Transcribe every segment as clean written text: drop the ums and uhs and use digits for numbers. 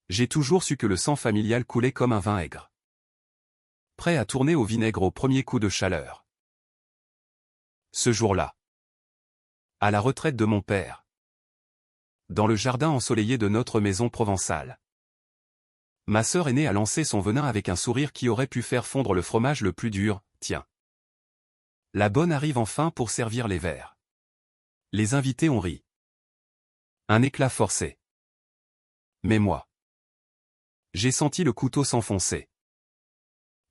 J'ai toujours su que le sang familial coulait comme un vin aigre, prêt à tourner au vinaigre au premier coup de chaleur. Ce jour-là, à la retraite de mon père, dans le jardin ensoleillé de notre maison provençale, ma sœur aînée a lancé son venin avec un sourire qui aurait pu faire fondre le fromage le plus dur. Tiens, la bonne arrive enfin pour servir les verres. Les invités ont ri. Un éclat forcé. Mais moi, j'ai senti le couteau s'enfoncer.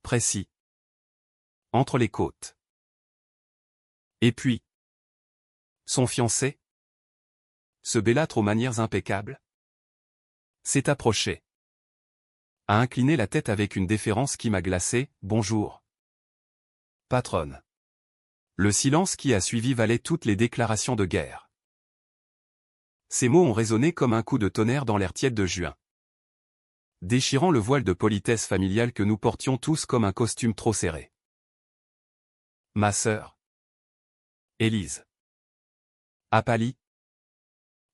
Précis. Entre les côtes. Et puis, son fiancé, ce bellâtre aux manières impeccables, s'est approché, a incliné la tête avec une déférence qui m'a glacé. Bonjour, patronne. Le silence qui a suivi valait toutes les déclarations de guerre. Ces mots ont résonné comme un coup de tonnerre dans l'air tiède de juin, déchirant le voile de politesse familiale que nous portions tous comme un costume trop serré. Ma sœur, Élise, a pâli,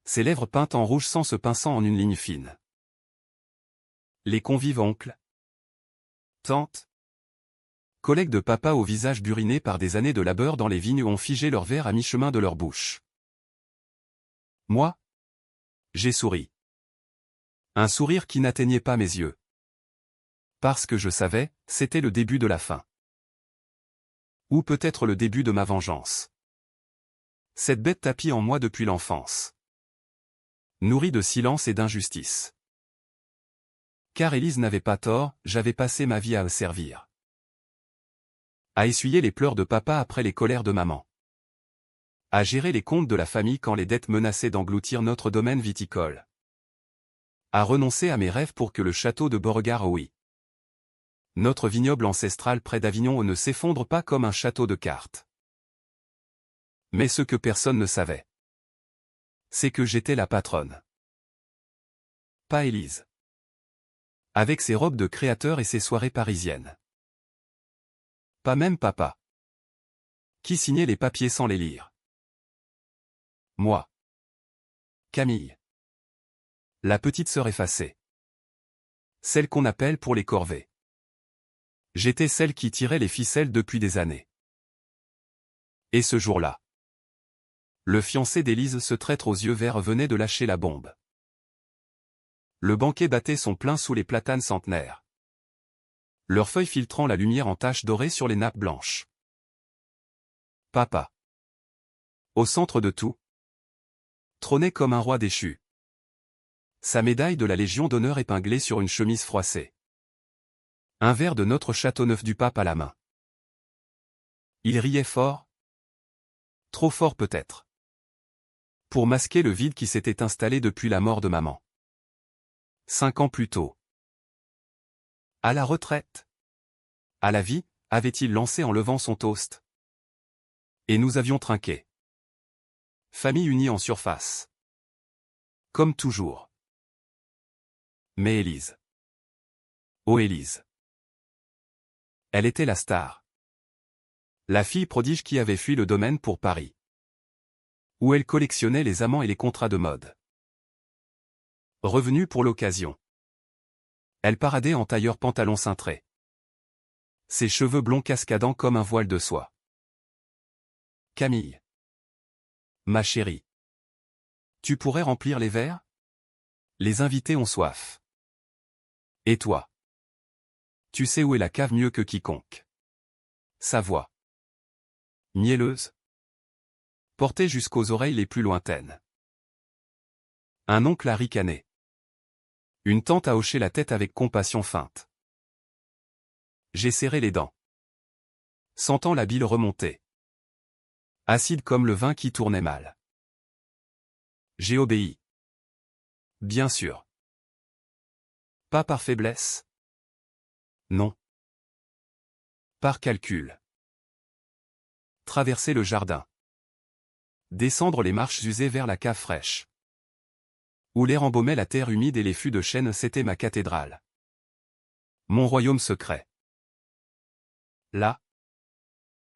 ses lèvres peintes en rouge sans se pinçant en une ligne fine. Les convives oncles, tantes, collègues de papa au visage buriné par des années de labeur dans les vignes ont figé leur verre à mi-chemin de leur bouche. Moi, j'ai souri. Un sourire qui n'atteignait pas mes yeux. Parce que je savais, c'était le début de la fin. Ou peut-être le début de ma vengeance. Cette bête tapie en moi depuis l'enfance. Nourrie de silence et d'injustice. Car Élise n'avait pas tort, j'avais passé ma vie à le servir. À essuyer les pleurs de papa après les colères de maman. À gérer les comptes de la famille quand les dettes menaçaient d'engloutir notre domaine viticole. À renoncer à mes rêves pour que le château de Beauregard, oui, notre vignoble ancestral près d'Avignon, ne s'effondre pas comme un château de cartes. Mais ce que personne ne savait, c'est que j'étais la patronne. Pas Élise. Avec ses robes de créateur et ses soirées parisiennes. Pas même papa, qui signait les papiers sans les lire. Moi. Camille. La petite sœur effacée. Celle qu'on appelle pour les corvées. J'étais celle qui tirait les ficelles depuis des années. Et ce jour-là, le fiancé d'Élise, ce traître aux yeux verts, venait de lâcher la bombe. Le banquet battait son plein sous les platanes centenaires, leurs feuilles filtrant la lumière en taches dorées sur les nappes blanches. Papa, au centre de tout, trônait comme un roi déchu. Sa médaille de la Légion d'honneur épinglée sur une chemise froissée. Un verre de notre Châteauneuf du Pape à la main. Il riait fort. Trop fort peut-être. Pour masquer le vide qui s'était installé depuis la mort de maman. 5 ans plus tôt. À la retraite. À la vie, avait-il lancé en levant son toast. Et nous avions trinqué. Famille unie en surface. Comme toujours. Mais Élise. Oh Élise. Elle était la star. La fille prodige qui avait fui le domaine pour Paris. Où elle collectionnait les amants et les contrats de mode. Revenue pour l'occasion. Elle paradait en tailleur pantalon cintré. Ses cheveux blonds cascadant comme un voile de soie. Camille. Ma chérie. Tu pourrais remplir les verres? Les invités ont soif. Et toi? Tu sais où est la cave mieux que quiconque. Sa voix. Mielleuse. Portée jusqu'aux oreilles les plus lointaines. Un oncle a ricané. Une tante a hoché la tête avec compassion feinte. J'ai serré les dents. Sentant la bile remonter. Acide comme le vin qui tournait mal. J'ai obéi. Bien sûr. Pas par faiblesse. Non. Par calcul. Traverser le jardin. Descendre les marches usées vers la cave fraîche. Où l'air embaumait la terre humide et les fûts de chêne, c'était ma cathédrale. Mon royaume secret. Là.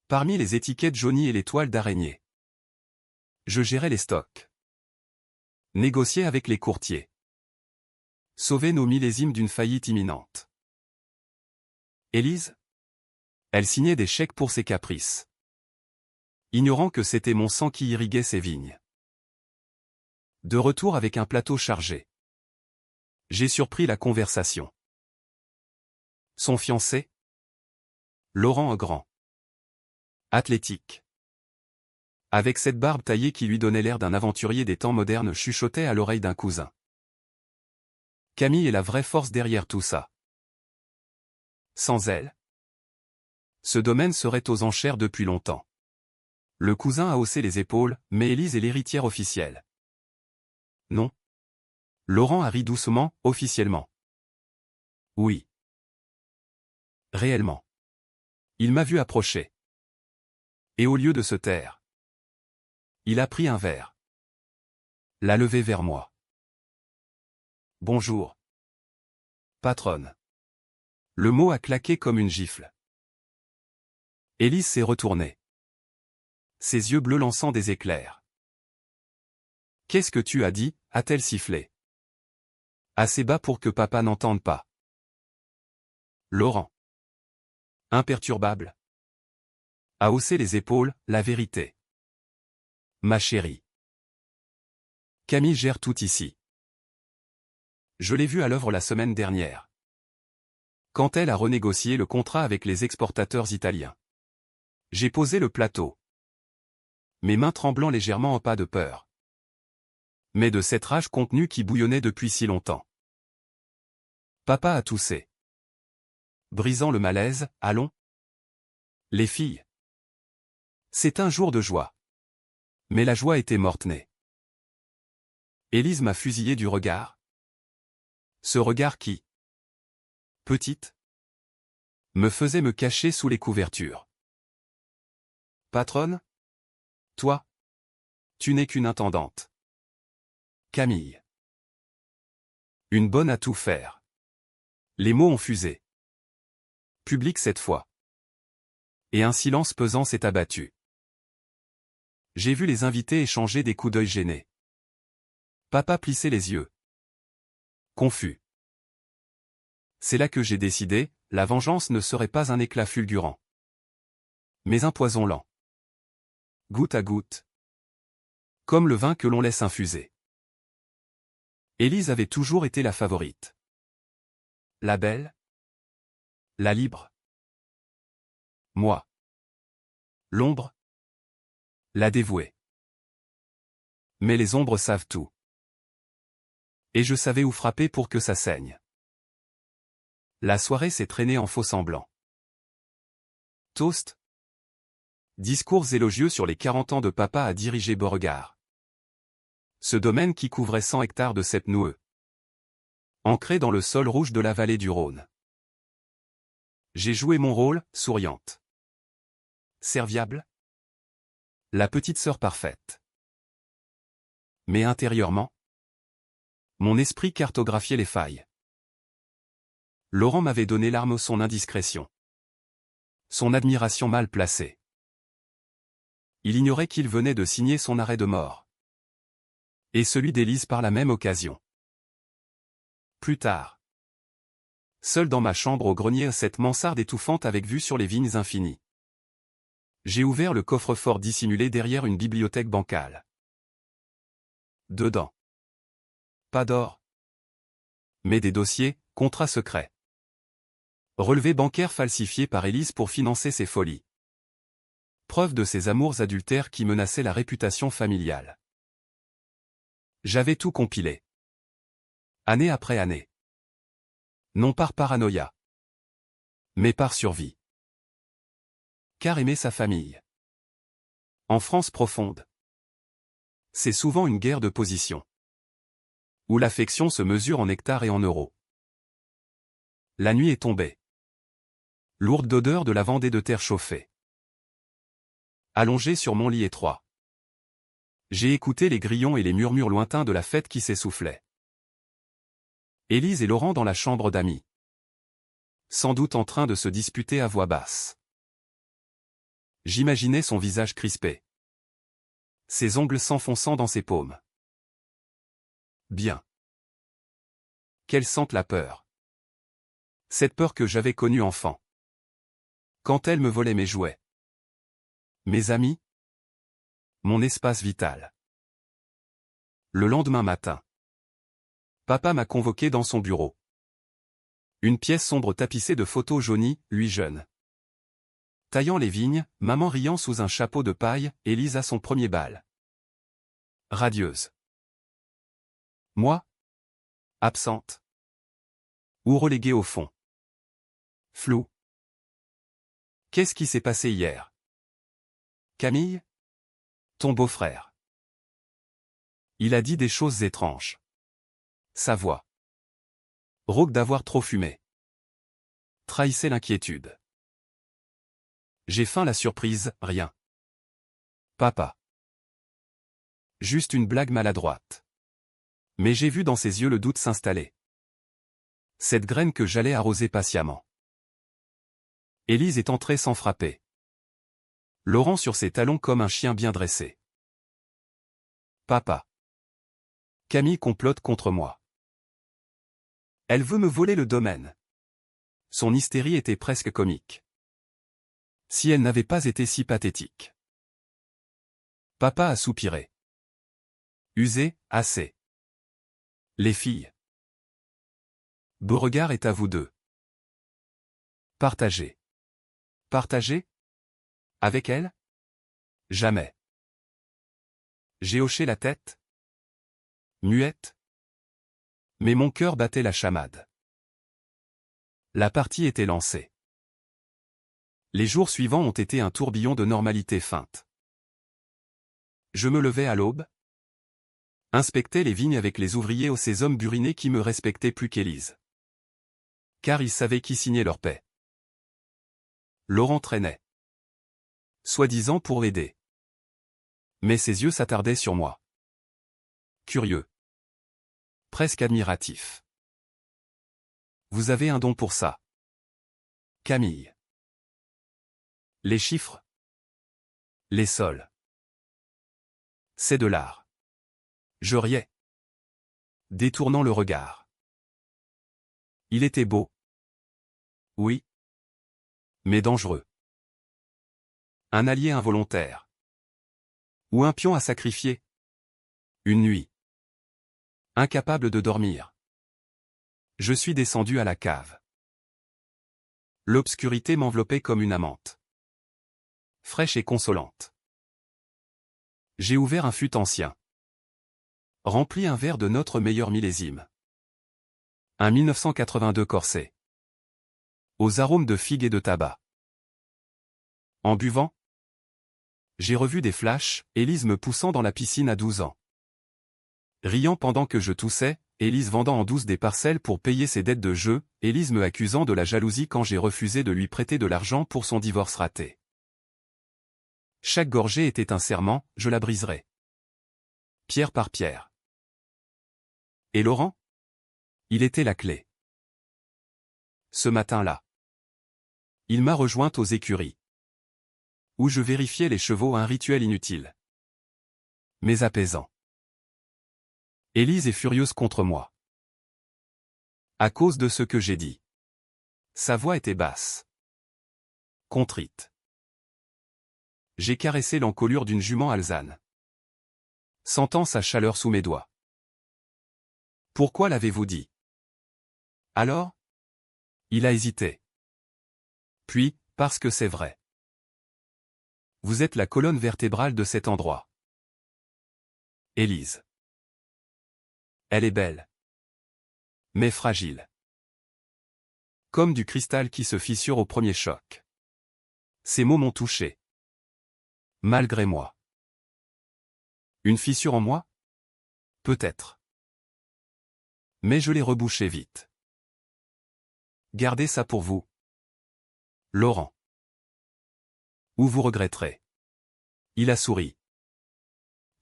Parmi les étiquettes jaunies et les toiles d'araignée. Je gérais les stocks. Négociais avec les courtiers. Sauver nos millésimes d'une faillite imminente. Élise? Elle signait des chèques pour ses caprices. Ignorant que c'était mon sang qui irriguait ses vignes. De retour avec un plateau chargé. J'ai surpris la conversation. Son fiancé? Laurent Grand. Athlétique. Avec cette barbe taillée qui lui donnait l'air d'un aventurier des temps modernes, chuchotait à l'oreille d'un cousin. Camille est la vraie force derrière tout ça. Sans elle, ce domaine serait aux enchères depuis longtemps. Le cousin a haussé les épaules, mais Élise est l'héritière officielle. Non. Laurent a ri doucement, officiellement. Oui. Réellement. Il m'a vu approcher. Et au lieu de se taire, il a pris un verre. L'a levé vers moi. Bonjour. Patronne. Le mot a claqué comme une gifle. Élise s'est retournée. Ses yeux bleus lançant des éclairs. Qu'est-ce que tu as dit, a-t-elle sifflé. Assez bas pour que papa n'entende pas. Laurent. Imperturbable. A haussé les épaules, la vérité. Ma chérie. Camille gère tout ici. Je l'ai vue à l'œuvre la semaine dernière. Quand elle a renégocié le contrat avec les exportateurs italiens. J'ai posé le plateau. Mes mains tremblant légèrement en pas de peur. Mais de cette rage contenue qui bouillonnait depuis si longtemps. Papa a toussé. Brisant le malaise, allons. Les filles. C'est un jour de joie. Mais la joie était morte-née. Élise m'a fusillé du regard. Ce regard qui, petite, me faisait me cacher sous les couvertures. Patronne? Toi? Tu n'es qu'une intendante. Camille. Une bonne à tout faire. Les mots ont fusé. Public cette fois. Et un silence pesant s'est abattu. J'ai vu les invités échanger des coups d'œil gênés. Papa plissait les yeux. Confus. C'est là que j'ai décidé, la vengeance ne serait pas un éclat fulgurant. Mais un poison lent. Goutte à goutte. Comme le vin que l'on laisse infuser. Élise avait toujours été la favorite. La belle. La libre. Moi. L'ombre. La dévouée. Mais les ombres savent tout. Et je savais où frapper pour que ça saigne. La soirée s'est traînée en faux semblant. Toast. Discours élogieux sur les 40 ans de papa à diriger Beauregard. Ce domaine qui couvrait 100 hectares de cèpes noueux. Ancré dans le sol rouge de la vallée du Rhône. J'ai joué mon rôle, souriante. Serviable. La petite sœur parfaite. Mais intérieurement, mon esprit cartographiait les failles. Laurent m'avait donné l'arme son indiscrétion. Son admiration mal placée. Il ignorait qu'il venait de signer son arrêt de mort. Et celui d'Élise par la même occasion. Plus tard. Seul dans ma chambre au grenier, cette mansarde étouffante avec vue sur les vignes infinies. J'ai ouvert le coffre-fort dissimulé derrière une bibliothèque bancale. Dedans. Pas d'or. Mais des dossiers, contrats secrets. Relevés bancaires falsifiés par Élise pour financer ses folies. Preuve de ses amours adultères qui menaçaient la réputation familiale. J'avais tout compilé. Année après année. Non par paranoïa. Mais par survie. Car aimer sa famille. En France profonde. C'est souvent une guerre de position. Où l'affection se mesure en hectares et en euros. La nuit est tombée. Lourde d'odeur de lavande et de terre chauffée. Allongé sur mon lit étroit. J'ai écouté les grillons et les murmures lointains de la fête qui s'essoufflait. Élise et Laurent dans la chambre d'amis. Sans doute en train de se disputer à voix basse. J'imaginais son visage crispé. Ses ongles s'enfonçant dans ses paumes. Bien. Qu'elle sente la peur. Cette peur que j'avais connue enfant. Quand elle me volait mes jouets. Mes amis. Mon espace vital. Le lendemain matin. Papa m'a convoqué dans son bureau. Une pièce sombre tapissée de photos jaunies, lui jeune. Taillant les vignes, maman riant sous un chapeau de paille, Élise à son premier bal. Radieuse. Moi. Absente. Ou reléguée au fond. Flou. Qu'est-ce qui s'est passé hier? Camille? Ton beau-frère. Il a dit des choses étranges. Sa voix. Rauque d'avoir trop fumé. Trahissait l'inquiétude. J'ai faim la surprise, rien. Papa. Juste une blague maladroite. Mais j'ai vu dans ses yeux le doute s'installer. Cette graine que j'allais arroser patiemment. Élise est entrée sans frapper. Laurent sur ses talons comme un chien bien dressé. Papa. Camille complote contre moi. Elle veut me voler le domaine. Son hystérie était presque comique. Si elle n'avait pas été si pathétique. Papa a soupiré. Usé, assez. Les filles. Beauregard est à vous deux. Partagez. Partagez? Avec elle? Jamais. J'ai hoché la tête. Muette. Mais mon cœur battait la chamade. La partie était lancée. Les jours suivants ont été un tourbillon de normalité feinte. Je me levais à l'aube. Inspectais les vignes avec les ouvriers ou ces hommes burinés qui me respectaient plus qu'Élise. Car ils savaient qui signait leur paix. Laurent traînait. Soi-disant pour l'aider. Mais ses yeux s'attardaient sur moi. Curieux. Presque admiratif. Vous avez un don pour ça. Camille. Les chiffres. Les sols. C'est de l'art. Je riais. Détournant le regard. Il était beau. Oui. Mais dangereux. Un allié involontaire. Ou un pion à sacrifier. Une nuit. Incapable de dormir. Je suis descendu à la cave. L'obscurité m'enveloppait comme une amante. Fraîche et consolante. J'ai ouvert un fût ancien. Rempli un verre de notre meilleur millésime. Un 1982 corset. Aux arômes de figues et de tabac. En buvant, j'ai revu des flashs, Élise me poussant dans la piscine à 12 ans. Riant pendant que je toussais, Élise vendant en douce des parcelles pour payer ses dettes de jeu, Élise me accusant de la jalousie quand j'ai refusé de lui prêter de l'argent pour son divorce raté. Chaque gorgée était un serment, je la briserai. Pierre par pierre. Et Laurent? Il était la clé. Ce matin-là. Il m'a rejointe aux écuries. Où je vérifiais les chevaux, un rituel inutile. Mais apaisant. Élise est furieuse contre moi. À cause de ce que j'ai dit. Sa voix était basse. Contrite. J'ai caressé l'encolure d'une jument alezane. Sentant sa chaleur sous mes doigts. Pourquoi l'avez-vous dit? Alors? Il a hésité. Puis, parce que c'est vrai. Vous êtes la colonne vertébrale de cet endroit. Élise. Elle est belle. Mais fragile. Comme du cristal qui se fissure au premier choc. Ces mots m'ont touché. Malgré moi. Une fissure en moi? Peut-être. Mais je l'ai rebouchée vite. Gardez ça pour vous. Laurent. Ou vous regretterez. Il a souri.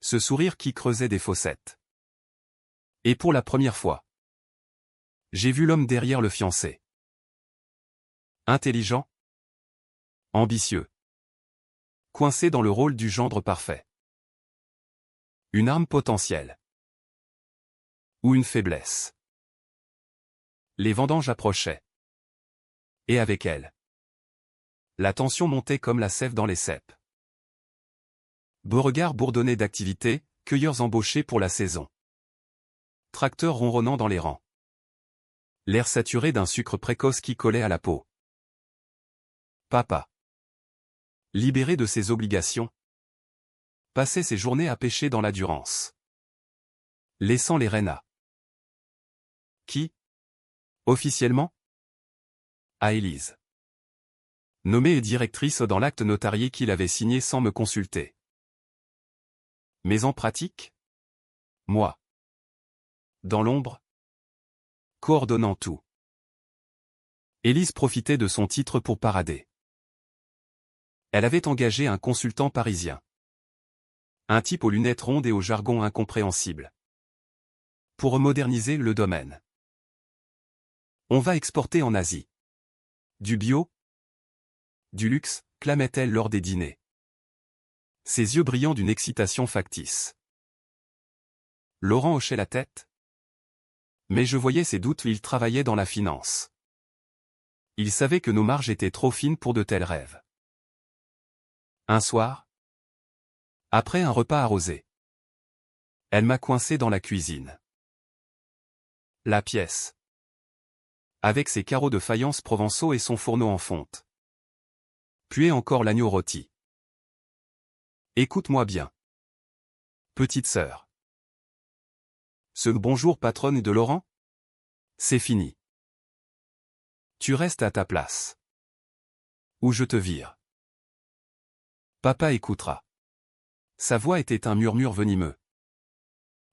Ce sourire qui creusait des fossettes. Et pour la première fois, j'ai vu l'homme derrière le fiancé. Intelligent. Ambitieux. Coincé dans le rôle du gendre parfait. Une arme potentielle. Ou une faiblesse. Les vendanges approchaient. Et avec elles, la tension montait comme la sève dans les cèpes. Beauregard bourdonnait d'activité, cueilleurs embauchés pour la saison. Tracteurs ronronnant dans les rangs. L'air saturé d'un sucre précoce qui collait à la peau. Papa, libéré de ses obligations, passait ses journées à pêcher dans la Durance, laissant les rênes à qui, officiellement, à Élise, nommée directrice dans l'acte notarié qu'il avait signé sans me consulter. Mais en pratique, moi, dans l'ombre, coordonnant tout. Élise profitait de son titre pour parader. Elle avait engagé un consultant parisien. Un type aux lunettes rondes et au jargon incompréhensible. Pour moderniser le domaine. On va exporter en Asie. Du bio, du luxe, clamait-elle lors des dîners. Ses yeux brillants d'une excitation factice. Laurent hochait la tête. Mais je voyais ses doutes, il travaillait dans la finance. Il savait que nos marges étaient trop fines pour de tels rêves. Un soir, après un repas arrosé, elle m'a coincé dans la cuisine. La pièce, avec ses carreaux de faïence provençaux et son fourneau en fonte. Puait encore l'agneau rôti. Écoute-moi bien. Petite sœur. Ce bonjour patronne de Laurent? C'est fini. Tu restes à ta place. Ou je te vire. Papa écoutera. Sa voix était un murmure venimeux.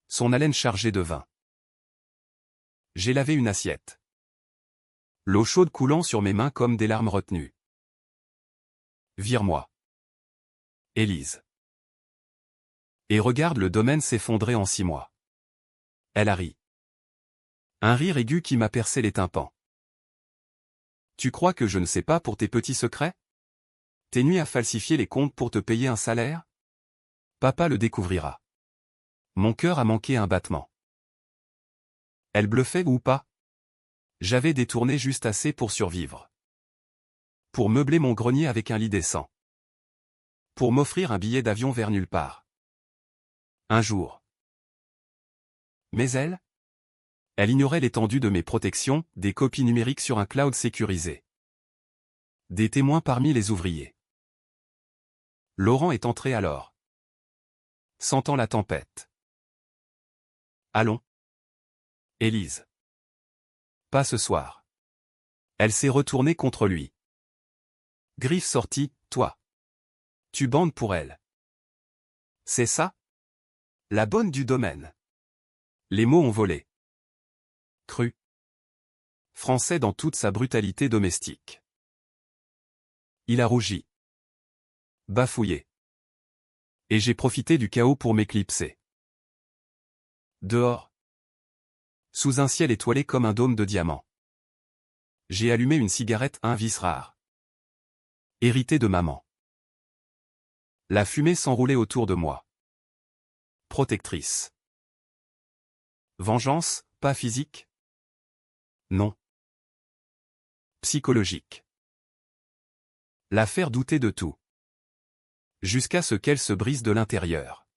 Son haleine chargée de vin. J'ai lavé une assiette. L'eau chaude coulant sur mes mains comme des larmes retenues. Vire-moi. Élise. Et regarde le domaine s'effondrer en 6 mois. Elle a ri. Un rire aigu qui m'a percé les tympans. Tu crois que je ne sais pas pour tes petits secrets? Tes nuits à falsifier les comptes pour te payer un salaire? Papa le découvrira. Mon cœur a manqué un battement. Elle bluffait ou pas? J'avais détourné juste assez pour survivre. Pour meubler mon grenier avec un lit décent. Pour m'offrir un billet d'avion vers nulle part. Un jour. Mais elle ignorait l'étendue de mes protections, des copies numériques sur un cloud sécurisé. Des témoins parmi les ouvriers. Laurent est entré alors. Sentant la tempête. Allons. Élise. Pas ce soir. Elle s'est retournée contre lui. Griffe sortie, toi. Tu bandes pour elle. C'est ça? La bonne du domaine. Les mots ont volé. Cru. Français dans toute sa brutalité domestique. Il a rougi. Bafouillé. Et j'ai profité du chaos pour m'éclipser. Dehors. Sous un ciel étoilé comme un dôme de diamant. J'ai allumé une cigarette, un vice rare. Hérité de maman. La fumée s'enroulait autour de moi. Protectrice. Vengeance, pas physique? Non. Psychologique. La faire douter de tout. Jusqu'à ce qu'elle se brise de l'intérieur.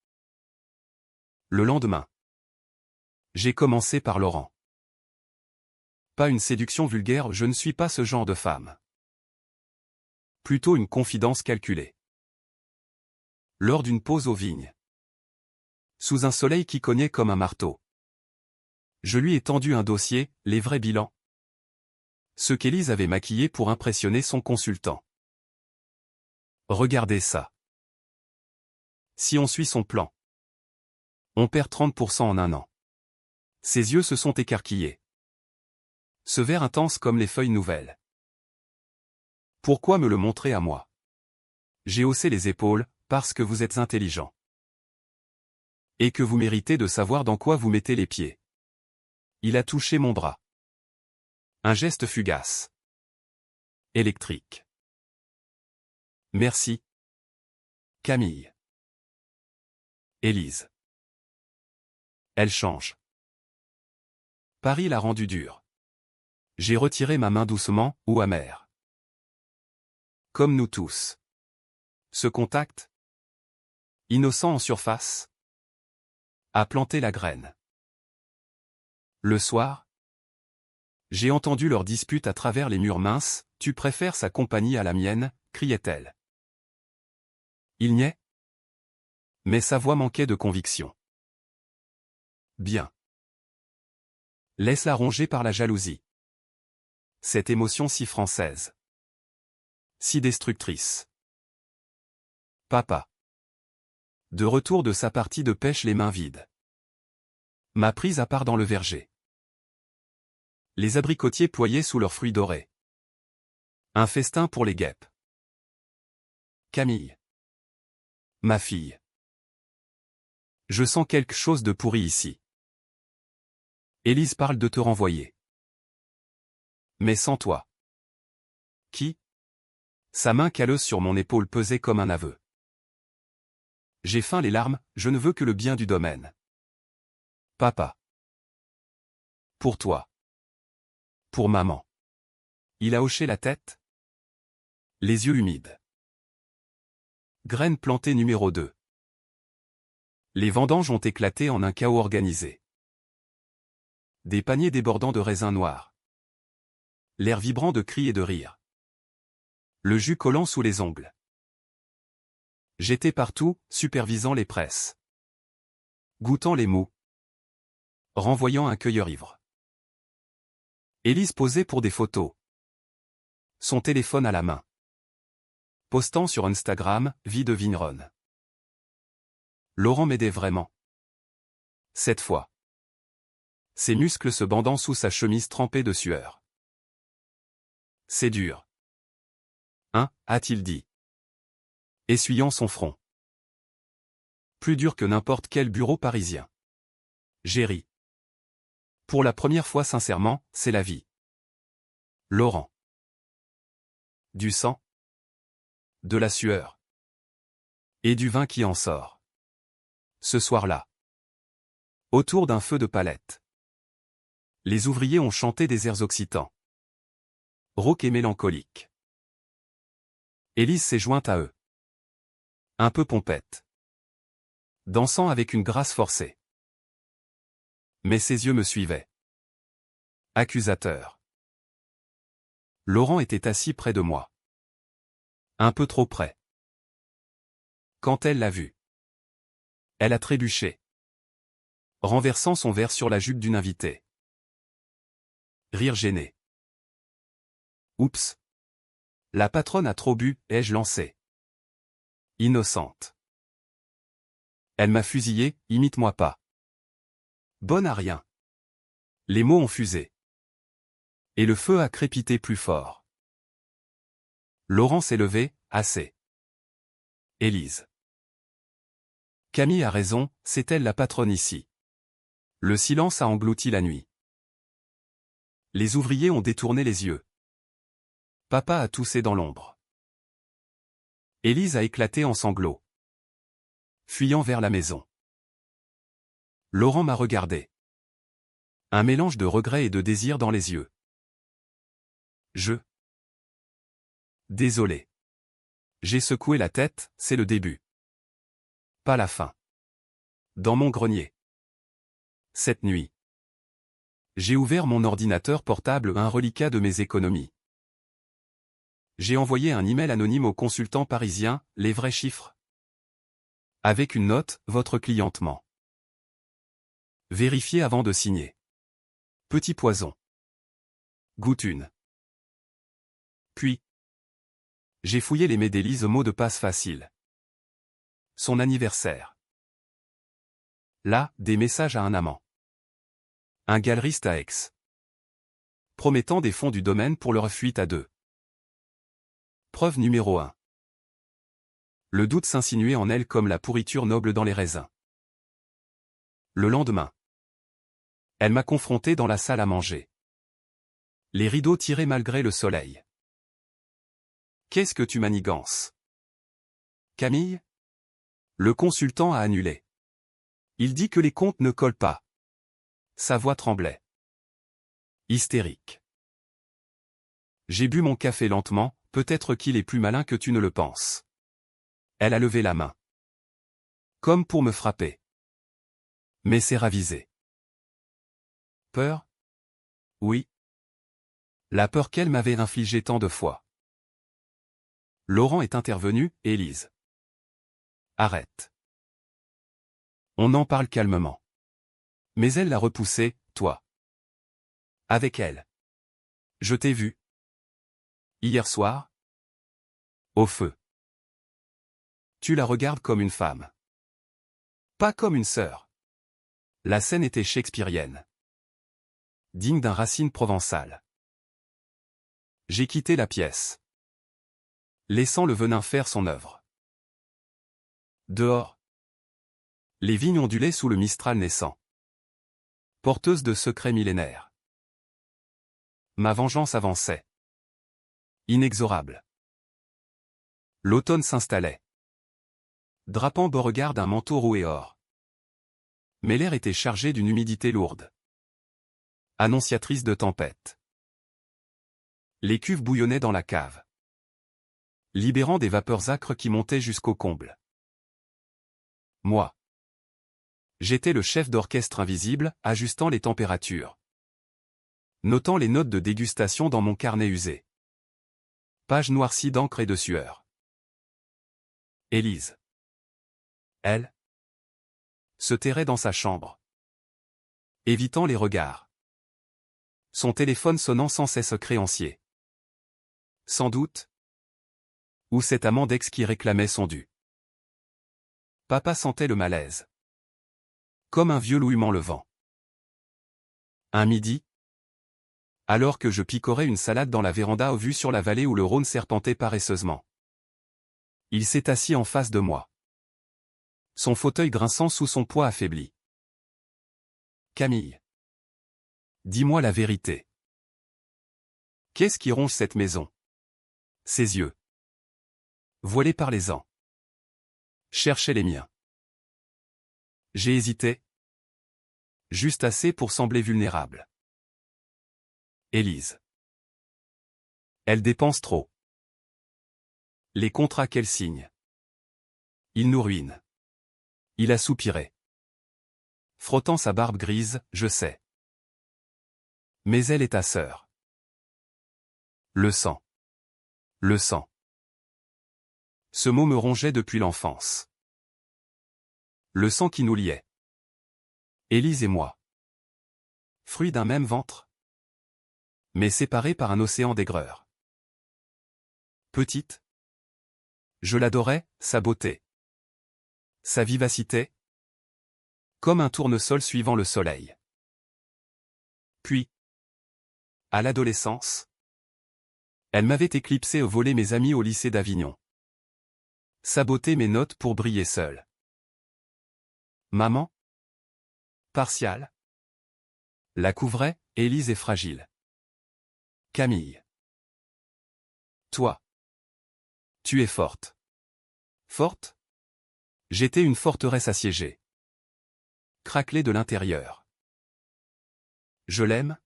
Le lendemain. J'ai commencé par Laurent. Pas une séduction vulgaire, je ne suis pas ce genre de femme. Plutôt une confidence calculée. Lors d'une pause aux vignes. Sous un soleil qui cognait comme un marteau. Je lui ai tendu un dossier, les vrais bilans. Ce qu'Élise avait maquillé pour impressionner son consultant. Regardez ça. Si on suit son plan, on perd 30% en un an. Ses yeux se sont écarquillés. Ce vert intense comme les feuilles nouvelles. Pourquoi me le montrer à moi? J'ai haussé les épaules, parce que vous êtes intelligent. Et que vous méritez de savoir dans quoi vous mettez les pieds. Il a touché mon bras. Un geste fugace. Électrique. Merci. Camille. Élise. Elle change. Paris l'a rendu dur. J'ai retiré ma main doucement, ou amère. Comme nous tous. Ce contact, innocent en surface, a planté la graine. Le soir, j'ai entendu leur dispute à travers les murs minces. « Tu préfères sa compagnie à la mienne » criait-elle. Il niait. Mais sa voix manquait de conviction. Bien. Laisse-la ronger par la jalousie. Cette émotion si française. Si destructrice. Papa. De retour de sa partie de pêche les mains vides. M'a prise à part dans le verger. Les abricotiers ployaient sous leurs fruits dorés. Un festin pour les guêpes. Camille. Ma fille. Je sens quelque chose de pourri ici. Élise parle de te renvoyer. Mais sans toi. Qui? Sa main calleuse sur mon épaule pesait comme un aveu. J'ai feint les larmes, je ne veux que le bien du domaine. Papa. Pour toi. Pour maman. Il a hoché la tête. Les yeux humides. Graine plantée numéro 2. Les vendanges ont éclaté en un chaos organisé. Des paniers débordant de raisins noirs. L'air vibrant de cris et de rires. Le jus collant sous les ongles. J'étais partout, supervisant les presses. Goûtant les mous. Renvoyant un cueilleur ivre. Élise posait pour des photos. Son téléphone à la main. Postant sur Instagram, vie de vigneronne. Laurent m'aidait vraiment. Cette fois. Ses muscles se bandant sous sa chemise trempée de sueur. C'est dur. Hein, a-t-il dit. Essuyant son front. Plus dur que n'importe quel bureau parisien. J'ai ri. Pour la première fois sincèrement, c'est la vie. Laurent. Du sang. De la sueur. Et du vin qui en sort. Ce soir-là. Autour d'un feu de palette. Les ouvriers ont chanté des airs occitans. Rauques et mélancoliques. Élise s'est jointe à eux. Un peu pompette. Dansant avec une grâce forcée. Mais ses yeux me suivaient. Accusateurs. Laurent était assis près de moi. Un peu trop près. Quand elle l'a vu. Elle a trébuché. Renversant son verre sur la jupe d'une invitée. Rire gêné. Oups. La patronne a trop bu, ai-je lancé. Innocente. Elle m'a fusillé, imite-moi pas. Bonne à rien. Les mots ont fusé. Et le feu a crépité plus fort. Laurent s'est levé, assez. Élise. Camille a raison, c'est elle la patronne ici. Le silence a englouti la nuit. Les ouvriers ont détourné les yeux. Papa a toussé dans l'ombre. Élise a éclaté en sanglots. Fuyant vers la maison. Laurent m'a regardé. Un mélange de regret et de désir dans les yeux. Désolé. J'ai secoué la tête, c'est le début. Pas la fin. Dans mon grenier. Cette nuit. J'ai ouvert mon ordinateur portable, un reliquat de mes économies. J'ai envoyé un email anonyme au consultant parisien, les vrais chiffres. Avec une note, votre clientement. Vérifiez avant de signer. Petit poison. Goutte une. Puis. J'ai fouillé les mails d'Élise, mot de passe facile. Son anniversaire. Là, des messages à un amant. Un galeriste à Aix. Promettant des fonds du domaine pour leur fuite à deux. Preuve numéro 1. Le doute s'insinuait en elle comme la pourriture noble dans les raisins. Le lendemain. Elle m'a confronté dans la salle à manger. Les rideaux tirés malgré le soleil. Qu'est-ce que tu manigances? Camille? Le consultant a annulé. Il dit que les comptes ne collent pas. Sa voix tremblait. Hystérique. J'ai bu mon café lentement, peut-être qu'il est plus malin que tu ne le penses. Elle a levé la main. Comme pour me frapper. Mais c'est ravisé. Peur? Oui. La peur qu'elle m'avait infligée tant de fois. Laurent est intervenu, Élise. Arrête. On en parle calmement. Mais elle l'a repoussé, toi. Avec elle. Je t'ai vu. Hier soir? Au feu. Tu la regardes comme une femme. Pas comme une sœur. La scène était shakespearienne. Digne d'un Racine provençal. J'ai quitté la pièce. Laissant le venin faire son œuvre. Dehors. Les vignes ondulaient sous le mistral naissant. Porteuse de secrets millénaires. Ma vengeance avançait. Inexorable. L'automne s'installait. Drapant Beauregard d'un manteau roué or. Mais l'air était chargé d'une humidité lourde. Annonciatrice de tempête. Les cuves bouillonnaient dans la cave. Libérant des vapeurs âcres qui montaient jusqu'au comble. Moi. J'étais le chef d'orchestre invisible, ajustant les températures. Notant les notes de dégustation dans mon carnet usé. Page noircie d'encre et de sueur. Élise. Elle. Se terrait dans sa chambre. Évitant les regards. Son téléphone sonnant sans cesse créancier. Sans doute. Ou cet amant d'ex qui réclamait son dû. Papa sentait le malaise. Comme un vieux louiement le vent. Un midi. Alors que je picorais une salade dans la véranda au vue sur la vallée où le Rhône serpentait paresseusement. Il s'est assis en face de moi. Son fauteuil grinçant sous son poids affaibli. Camille. Dis-moi la vérité. Qu'est-ce qui ronge cette maison? Ses yeux. Voilés par les ans. Cherchez les miens. J'ai hésité. Juste assez pour sembler vulnérable. Élise. Elle dépense trop. Les contrats qu'elle signe. Ils nous ruinent. Il a soupiré. Frottant sa barbe grise, je sais. Mais elle est ta sœur. Le sang. Le sang. Ce mot me rongeait depuis l'enfance. Le sang qui nous liait. Élise et moi. Fruits d'un même ventre. Mais séparés par un océan d'aigreur. Petite. Je l'adorais, sa beauté. Sa vivacité. Comme un tournesol suivant le soleil. Puis. À l'adolescence. Elle m'avait éclipsé au voler mes amis au lycée d'Avignon. Saboter mes notes pour briller seule. Maman. Partiale. La couvrait, Élise est fragile. Camille. Toi. Tu es forte. Forte? J'étais une forteresse assiégée. Craquelée de l'intérieur. Je l'aime?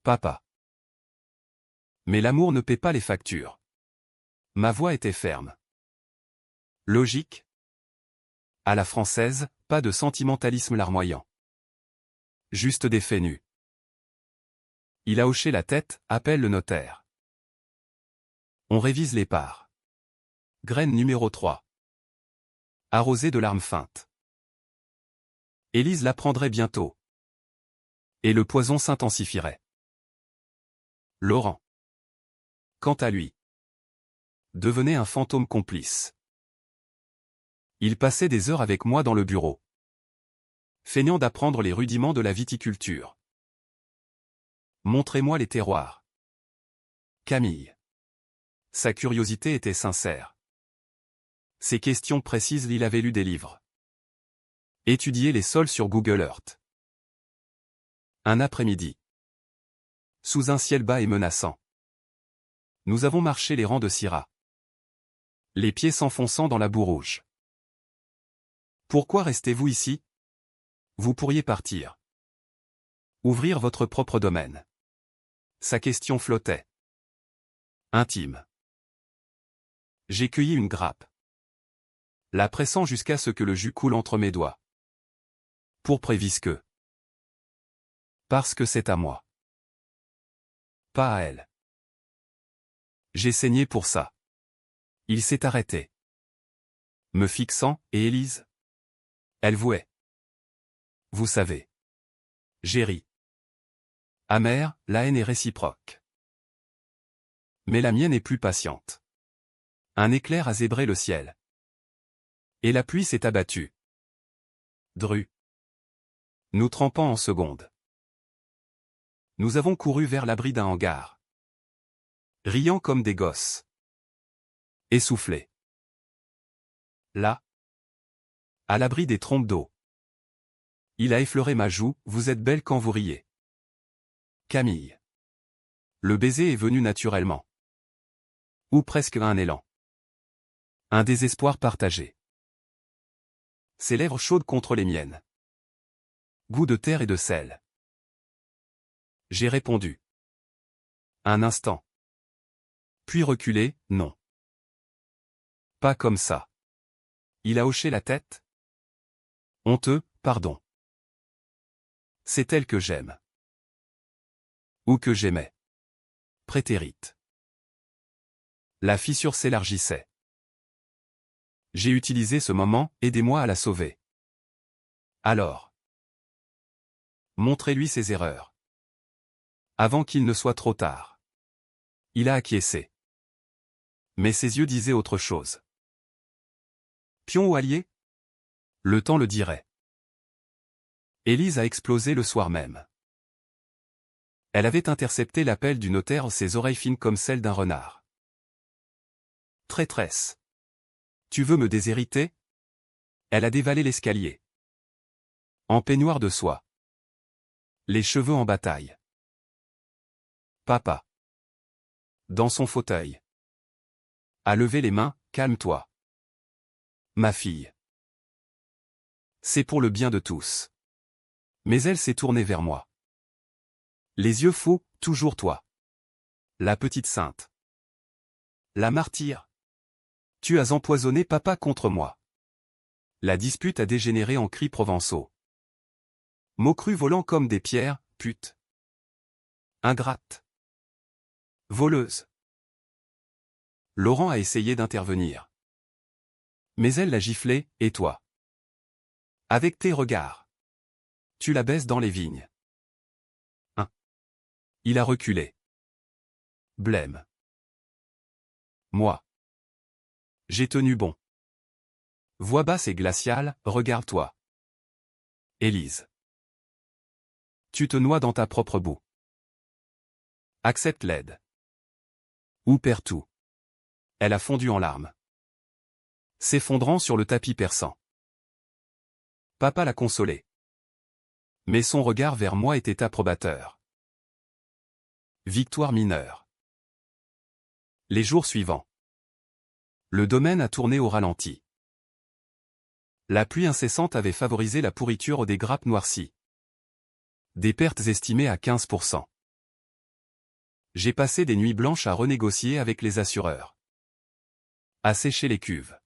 Papa. Mais l'amour ne paie pas les factures. Ma voix était ferme. Logique? À la française, pas de sentimentalisme larmoyant. Juste des faits nus. Il a hoché la tête, appelle le notaire. On révise les parts. Graine numéro 3. Arrosée de larmes feintes. Élise l'apprendrait bientôt. Et le poison s'intensifierait. Laurent. Quant à lui. Devenait un fantôme complice. Il passait des heures avec moi dans le bureau. Feignant d'apprendre les rudiments de la viticulture. Montrez-moi les terroirs. Camille. Sa curiosité était sincère. Ses questions précises, il avait lu des livres. Étudié les sols sur Google Earth. Un après-midi. Sous un ciel bas et menaçant. Nous avons marché les rangs de Syrah. Les pieds s'enfonçant dans la boue rouge. Pourquoi restez-vous ici? Vous pourriez partir. Ouvrir votre propre domaine. Sa question flottait. Intime. J'ai cueilli une grappe, la pressant jusqu'à ce que le jus coule entre mes doigts. Pourpre et visqueux. Parce que c'est à moi. Pas à elle. J'ai saigné pour ça. Il s'est arrêté. Me fixant, et Élise? Elle vouait. Vous savez. J'ai ri. Amère, la haine est réciproque. Mais la mienne est plus patiente. Un éclair a zébré le ciel. Et la pluie s'est abattue. Dru. Nous trempant en secondes. Nous avons couru vers l'abri d'un hangar. Riant comme des gosses. Essoufflés. Là. À l'abri des trompes d'eau. Il a effleuré ma joue, vous êtes belle quand vous riez. Camille. Le baiser est venu naturellement. Ou presque un élan. Un désespoir partagé. Ses lèvres chaudes contre les miennes. Goût de terre et de sel. J'ai répondu. Un instant. Puis reculé, non. Pas comme ça. Il a hoché la tête. Honteux, pardon. C'est elle que j'aime. Ou que j'aimais. Prétérite. La fissure s'élargissait. J'ai utilisé ce moment, aidez-moi à la sauver. Alors. Montrez-lui ses erreurs. Avant qu'il ne soit trop tard. Il a acquiescé. Mais ses yeux disaient autre chose. Pion ou allié? Le temps le dirait. Élise a explosé le soir même. Elle avait intercepté l'appel du notaire, ses oreilles fines comme celles d'un renard. Traîtresse. Tu veux me déshériter? Elle a dévalé l'escalier. En peignoir de soie. Les cheveux en bataille. Papa. Dans son fauteuil. A levé les mains, calme-toi. Ma fille. C'est pour le bien de tous. Mais elle s'est tournée vers moi. Les yeux fous, toujours toi. La petite sainte. La martyre. Tu as empoisonné papa contre moi. La dispute a dégénéré en cris provençaux. Mots crus volant comme des pierres, pute. Ingrate. Voleuse. Laurent a essayé d'intervenir. Mais elle l'a giflé, et toi? Avec tes regards. Tu la baisses dans les vignes. Il a reculé. Blême. Moi. J'ai tenu bon. Voix basse et glaciale, regarde-toi. Élise. Tu te noies dans ta propre boue. Accepte l'aide. Ou perds tout. Elle a fondu en larmes. S'effondrant sur le tapis perçant. Papa l'a consolée. Mais son regard vers moi était approbateur. Victoire mineure. Les jours suivants. Le domaine a tourné au ralenti. La pluie incessante avait favorisé la pourriture des grappes noircies. Des pertes estimées à 15%. J'ai passé des nuits blanches à renégocier avec les assureurs. À sécher les cuves.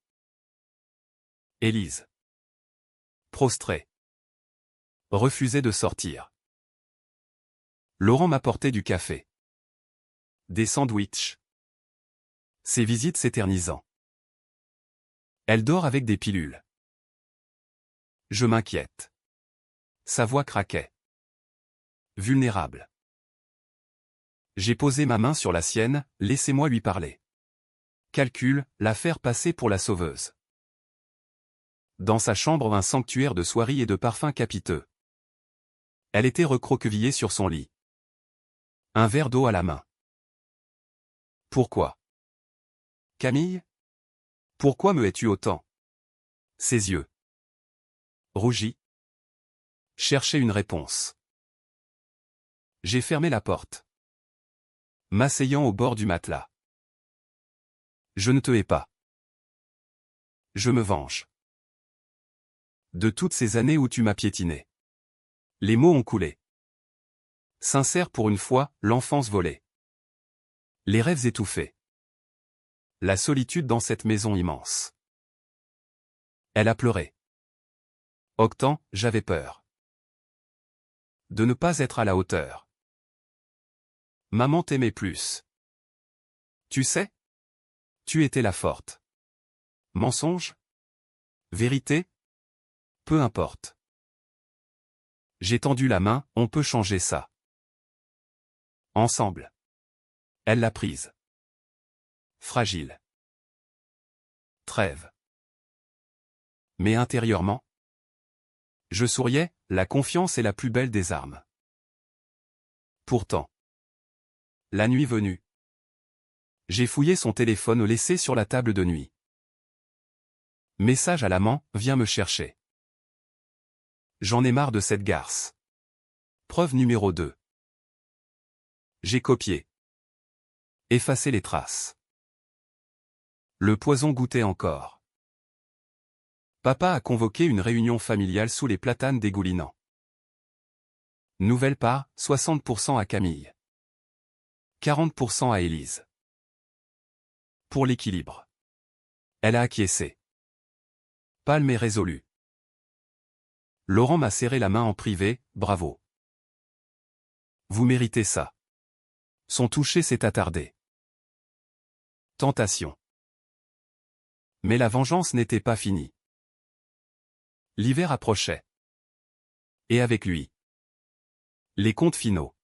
Élise. Prostrée. Refusait de sortir. Laurent m'apportait du café. Des sandwichs. Ses visites s'éternisant. Elle dort avec des pilules. Je m'inquiète. Sa voix craquait. Vulnérable. J'ai posé ma main sur la sienne, laissez-moi lui parler. Calcul, l'affaire passée pour la sauveuse. Dans sa chambre, un sanctuaire de soieries et de parfums capiteux. Elle était recroquevillée sur son lit. Un verre d'eau à la main. Pourquoi? Camille? Pourquoi me hais-tu autant? Ses yeux. Rougis. Cherchait une réponse. J'ai fermé la porte. M'asseyant au bord du matelas. Je ne te hais pas. Je me venge. De toutes ces années où tu m'as piétiné. Les mots ont coulé. Sincère pour une fois, l'enfance volée. Les rêves étouffés. La solitude dans cette maison immense. Elle a pleuré. Octan, j'avais peur. De ne pas être à la hauteur. Maman t'aimait plus. Tu sais? Tu étais la forte. Mensonge? Vérité? Peu importe. J'ai tendu la main, on peut changer ça. Ensemble. Elle l'a prise. Fragile. Trêve. Mais intérieurement, je souriais, la confiance est la plus belle des armes. Pourtant, la nuit venue, j'ai fouillé son téléphone laissé sur la table de nuit. Message à l'amant, viens me chercher. J'en ai marre de cette garce. Preuve numéro 2. J'ai copié. Effacé les traces. Le poison goûtait encore. Papa a convoqué une réunion familiale sous les platanes dégoulinants. Nouvelle part, 60% à Camille. 40% à Élise. Pour l'équilibre. Elle a acquiescé. Palme et résolue. Laurent m'a serré la main en privé, bravo. Vous méritez ça. Son toucher s'est attardé. Tentation. Mais la vengeance n'était pas finie. L'hiver approchait. Et avec lui, les comptes finaux.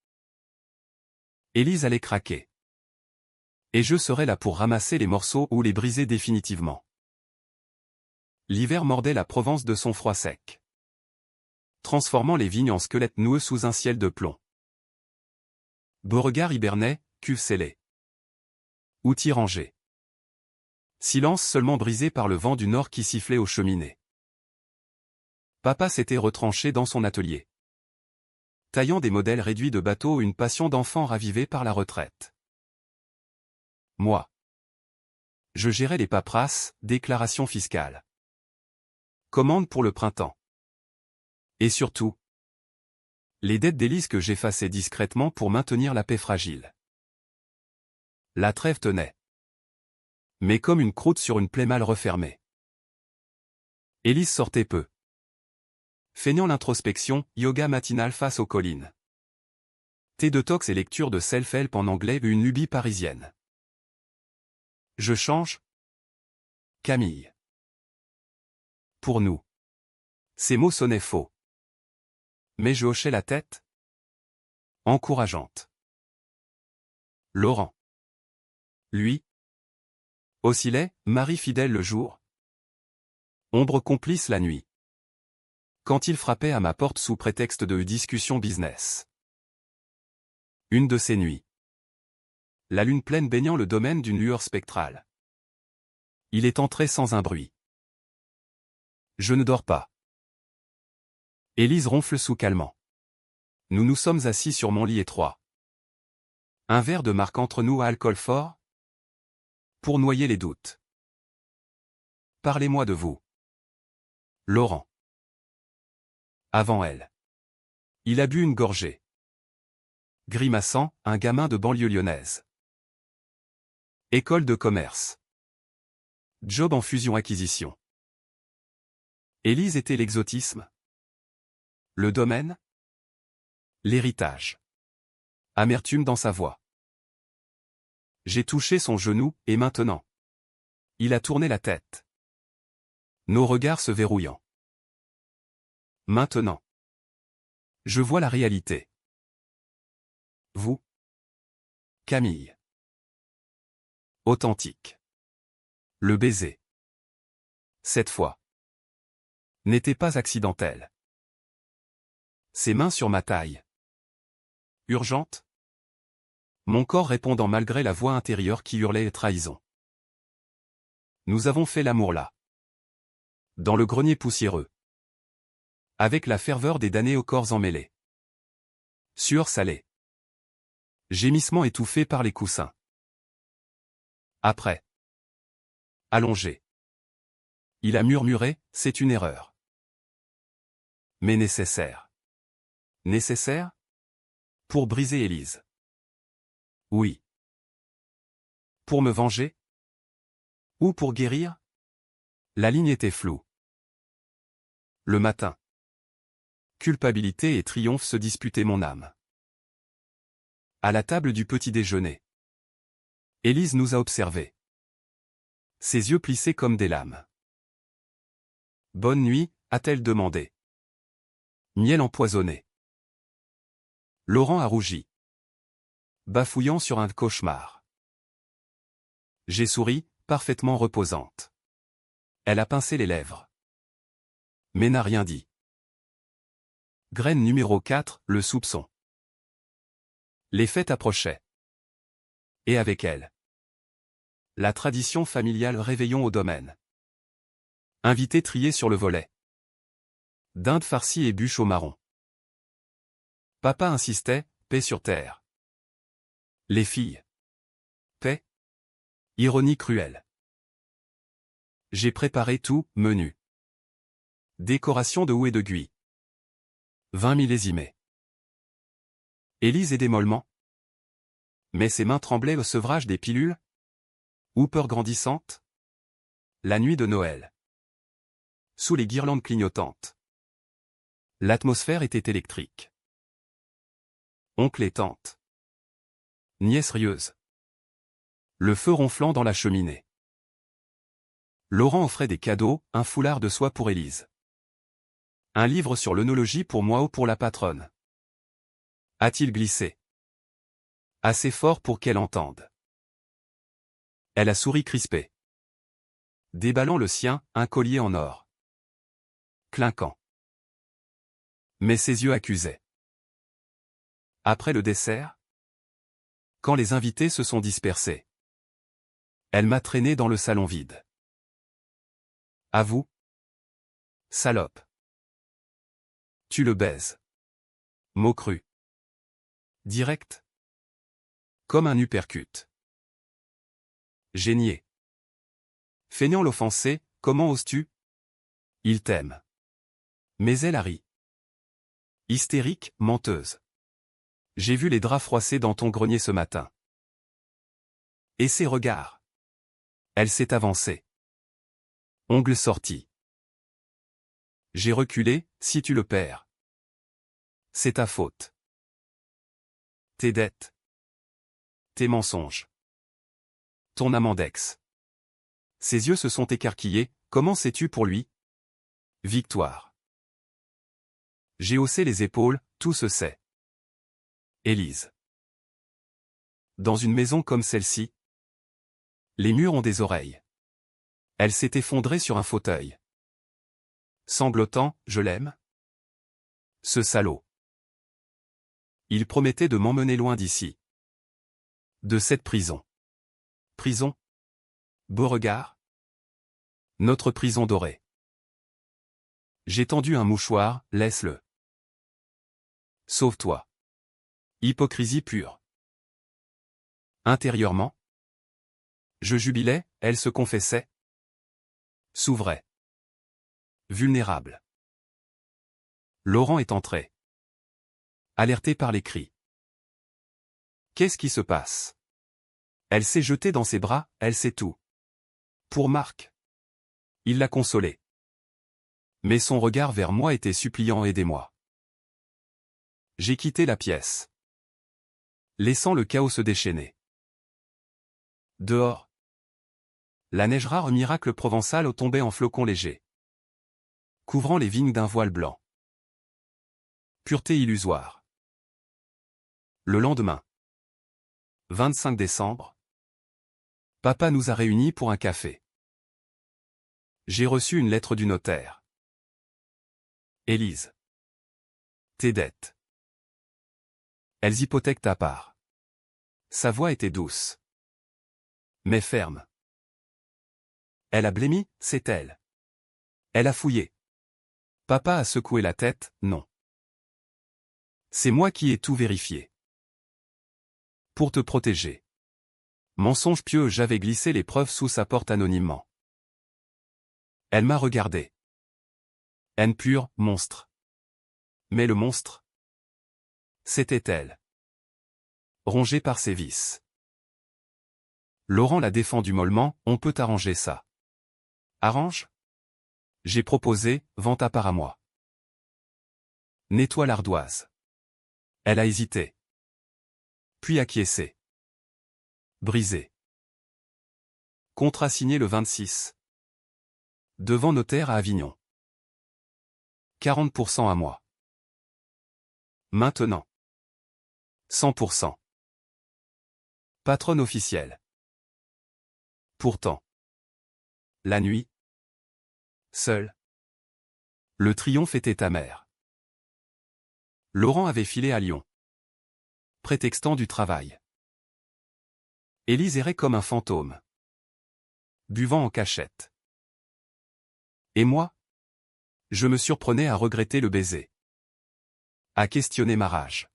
Élise allait craquer. Et je serais là pour ramasser les morceaux ou les briser définitivement. L'hiver mordait la Provence de son froid sec, transformant les vignes en squelettes noueux sous un ciel de plomb. Beauregard hibernait, cuve scellée. Outils rangés. Silence seulement brisé par le vent du nord qui sifflait aux cheminées. Papa s'était retranché dans son atelier, taillant des modèles réduits de bateaux, une passion d'enfant ravivée par la retraite. Moi, je gérais les paperasses, déclarations fiscales, commandes pour le printemps. Et surtout, les dettes d'Élise que j'effaçais discrètement pour maintenir la paix fragile. La trêve tenait. Mais comme une croûte sur une plaie mal refermée. Élise sortait peu. Feignant l'introspection, yoga matinal face aux collines. Thé de tox et lecture de self-help en anglais, une lubie parisienne. Je change? Camille. Pour nous. Ces mots sonnaient faux. Mais je hochais la tête. Encourageante. Laurent. Lui. Oscillait, mari fidèle le jour. Ombre complice la nuit. Quand il frappait à ma porte sous prétexte de discussion business. Une de ces nuits. La lune pleine baignant le domaine d'une lueur spectrale. Il est entré sans un bruit. Je ne dors pas. Élise ronfle sous calmant. Nous nous sommes assis sur mon lit étroit. Un verre de marque entre nous à alcool fort? Pour noyer les doutes. Parlez-moi de vous. Laurent. Avant elle. Il a bu une gorgée. Grimaçant, un gamin de banlieue lyonnaise. École de commerce. Job en fusion-acquisition. Élise était l'exotisme. Le domaine? L'héritage. Amertume dans sa voix. J'ai touché son genou, et maintenant. Il a tourné la tête. Nos regards se verrouillant. Maintenant. Je vois la réalité. Vous? Camille. Authentique. Le baiser. Cette fois. N'était pas accidentel. Ses mains sur ma taille. Urgente? Mon corps répondant malgré la voix intérieure qui hurlait trahison. Nous avons fait l'amour là. Dans le grenier poussiéreux. Avec la ferveur des damnés aux corps emmêlés. Sueur salée. Gémissement étouffé par les coussins. Après. Allongé. Il a murmuré, c'est une erreur. Mais nécessaire. Nécessaire? Pour briser Élise. Oui. Pour me venger? Ou pour guérir? La ligne était floue. Le matin. Culpabilité et triomphe se disputaient mon âme. À la table du petit déjeuner. Élise nous a observés. Ses yeux plissés comme des lames. Bonne nuit, a-t-elle demandé. Miel empoisonné. Laurent a rougi. Bafouillant sur un cauchemar. J'ai souri, parfaitement reposante. Elle a pincé les lèvres. Mais n'a rien dit. Graine numéro 4, le soupçon. Les fêtes approchaient. Et avec elles, la tradition familiale réveillon au domaine. Invités triés sur le volet. Dinde farcie et bûche au marron. Papa insistait, paix sur terre. Les filles. Paix. Ironie cruelle. J'ai préparé tout, menu. Décoration de houx et de guy. 20 millésimés. Élise aidait mollement. Mais ses mains tremblaient au sevrage des pilules. Ou peur grandissante. La nuit de Noël. Sous les guirlandes clignotantes. L'atmosphère était électrique. Oncle et tante. Nièce rieuse. Le feu ronflant dans la cheminée. Laurent offrait des cadeaux, un foulard de soie pour Élise. Un livre sur l'œnologie pour moi ou pour la patronne. A-t-il glissé? Assez fort pour qu'elle entende. Elle a souri crispée. Déballant le sien, un collier en or. Clinquant. Mais ses yeux accusaient. Après le dessert, quand les invités se sont dispersés, elle m'a traîné dans le salon vide. À vous? Salope. Tu le baises. Mot cru. Direct. Comme un uppercut. J'ai nié. Feignant l'offensé, comment oses-tu? Il t'aime. Mais elle a ri. Hystérique, menteuse. J'ai vu les draps froissés dans ton grenier ce matin. Et ses regards. Elle s'est avancée. Ongles sortis. J'ai reculé, si tu le perds. C'est ta faute. Tes dettes. Tes mensonges. Ton amendex. Ses yeux se sont écarquillés, comment sais-tu pour lui? Victoire. J'ai haussé les épaules, tout se sait. Élise. Dans une maison comme celle-ci, les murs ont des oreilles. Elle s'est effondrée sur un fauteuil. Sanglotant, je l'aime? Ce salaud. Il promettait de m'emmener loin d'ici. De cette prison. Prison? Beauregard? Notre prison dorée. J'ai tendu un mouchoir, laisse-le. Sauve-toi. Hypocrisie pure. Intérieurement, je jubilais, elle se confessait. S'ouvrait. Vulnérable. Laurent est entré. Alerté par les cris. Qu'est-ce qui se passe? Elle s'est jetée dans ses bras, elle sait tout. Pour Marc. Il l'a consolée. Mais son regard vers moi était suppliant, aidez-moi. J'ai quitté la pièce. Laissant le chaos se déchaîner. Dehors. La neige rare miracle provençal tombait en flocons légers. Couvrant les vignes d'un voile blanc. Pureté illusoire. Le lendemain. 25 décembre. Papa nous a réunis pour un café. J'ai reçu une lettre du notaire. Élise. Tes dettes. Elles hypothèquent ta part. Sa voix était douce. Mais ferme. Elle a blêmi, c'est elle. Elle a fouillé. Papa a secoué la tête, non. C'est moi qui ai tout vérifié. Pour te protéger. Mensonge pieux, j'avais glissé les preuves sous sa porte anonymement. Elle m'a regardé. Haine pure, monstre. Mais le monstre? C'était elle. Rongée par ses vices. Laurent l'a défendu mollement, on peut arranger ça. Arrange? J'ai proposé, vends ta part à moi. Nettoie l'ardoise. Elle a hésité. Puis acquiescé. Brisé. Contrat signé le 26. Devant notaire à Avignon. 40% à moi. Maintenant. 100%. Patronne officielle. Pourtant. La nuit. Seul. Le triomphe était amer. Laurent avait filé à Lyon. Prétextant du travail. Élise errait comme un fantôme. Buvant en cachette. Et moi? Je me surprenais à regretter le baiser. À questionner ma rage.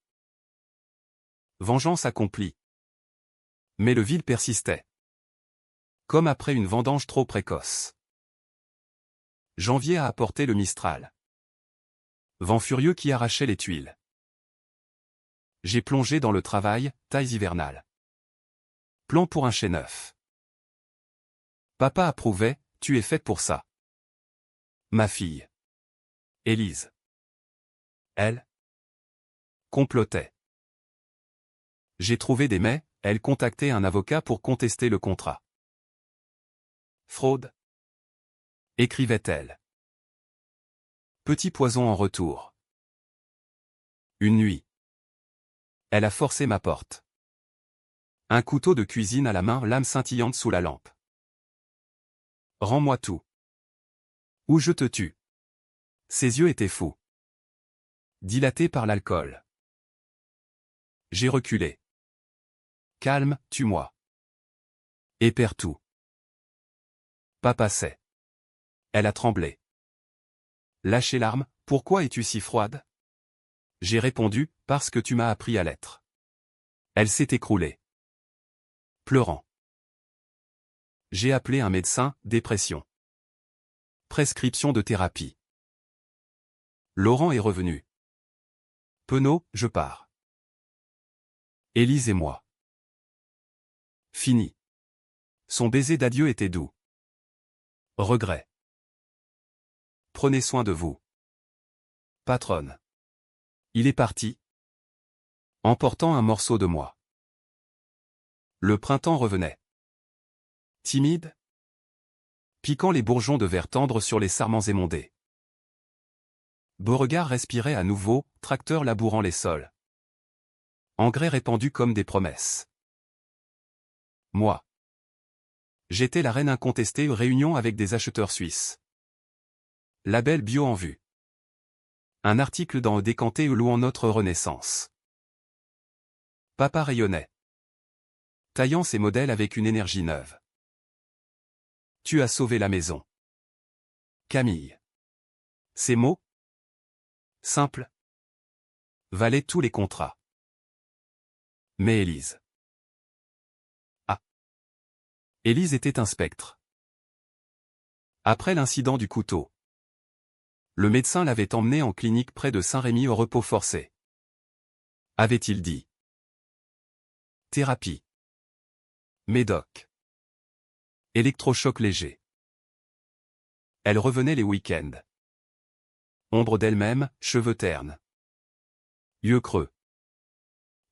Vengeance accomplie. Mais le vide persistait. Comme après une vendange trop précoce. Janvier a apporté le Mistral. Vent furieux qui arrachait les tuiles. J'ai plongé dans le travail, taille hivernale. Plan pour un chai neuf. Papa approuvait, tu es faite pour ça. Ma fille. Élise. Elle. Complotait. J'ai trouvé des mais, elle contactait un avocat pour contester le contrat. Fraude. Écrivait-elle. Petit poison en retour. Une nuit. Elle a forcé ma porte. Un couteau de cuisine à la main, l'âme scintillante sous la lampe. Rends-moi tout. Ou je te tue. Ses yeux étaient fous. Dilatés par l'alcool. J'ai reculé. Calme, tue-moi. Et perds tout. Papa sait. Elle a tremblé. Lâché l'arme, pourquoi es-tu si froide? J'ai répondu, parce que tu m'as appris à l'être. Elle s'est écroulée. Pleurant. J'ai appelé un médecin, dépression. Prescription de thérapie. Laurent est revenu. Penaud, je pars. Élise et moi. Fini. Son baiser d'adieu était doux. Regret. Prenez soin de vous. Patronne. Il est parti. Emportant un morceau de moi. Le printemps revenait. Timide. Piquant les bourgeons de verre tendre sur les sarments émondés. Beauregard respirait à nouveau, tracteur labourant les sols. Engrais répandus comme des promesses. Moi. J'étais la reine incontestée, réunion avec des acheteurs suisses. Label bio en vue. Un article dans Décanté louant notre renaissance. Papa rayonnait. Taillant ses modèles avec une énergie neuve. Tu as sauvé la maison. Camille. Ces mots, simples, valaient tous les contrats. Mais Élise. Ah. Élise était un spectre. Après l'incident du couteau. Le médecin l'avait emmenée en clinique près de Saint-Rémy au repos forcé. Avait-il dit. Thérapie. Médoc. Électrochoc léger. Elle revenait les week-ends. Ombre d'elle-même, cheveux ternes. Yeux creux.